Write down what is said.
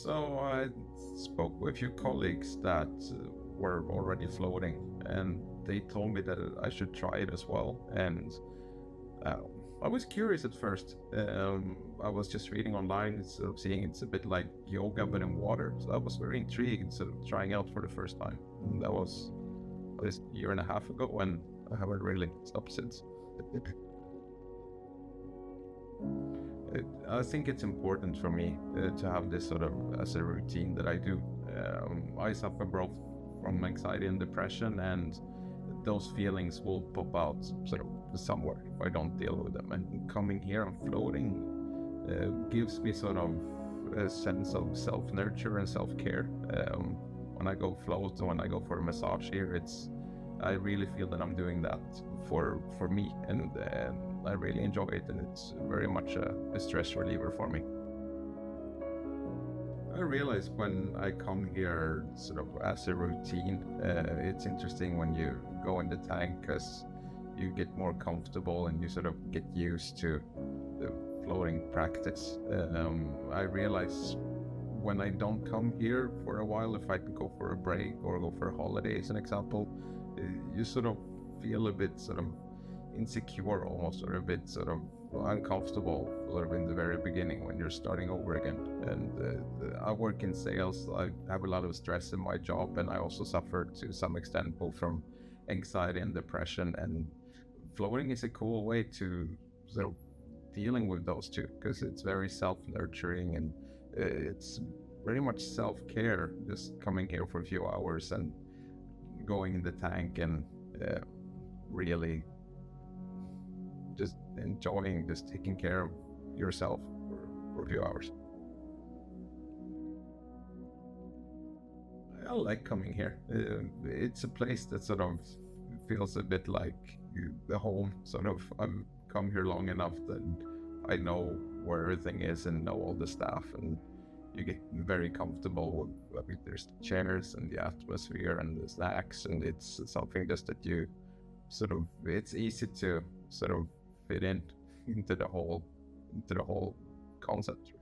So I spoke with a few colleagues that were already floating, and they told me that I should try it as well. And uh, I was curious at first. I was just reading online, sort of seeing it's a bit like yoga but in water. So I was very intrigued, sort of trying out for the first time. And that was this year and a half ago, and I haven't really stopped since. I think it's important for me to have this sort of as a routine that I do. I suffer both from anxiety and depression, and those feelings will pop out sort of somewhere if I don't deal with them. And coming here and floating gives me sort of a sense of self-nurture and self-care. When I go float or when I go for a massage here, I really feel that I'm doing that for me, and I really enjoy it, and it's very much a stress reliever for me. I realize when I come here sort of as a routine, it's interesting when you go in the tank because you get more comfortable and you sort of get used to the floating practice. I realize when I don't come here for a while, if I can go for a break or go for a holiday as an example, you sort of feel a bit sort of insecure almost, or a bit sort of uncomfortable sort of in the very beginning when you're starting over again. And I work in sales. I have a lot of stress in my job, and I also suffer to some extent both from anxiety and depression, and floating is a cool way to sort of dealing with those two, because it's very self-nurturing, and it's very much self-care, just coming here for a few hours and going in the tank and really just enjoying, just taking care of yourself for a few hours. I like coming here. It's a place that sort of feels a bit like the home, sort of. I've come here long enough that I know where everything is and know all the staff, and you get very comfortable with, I mean, there's the chairs and the atmosphere and the snacks, and it's something just that you sort of, it's easy to sort of fit in into the whole concept.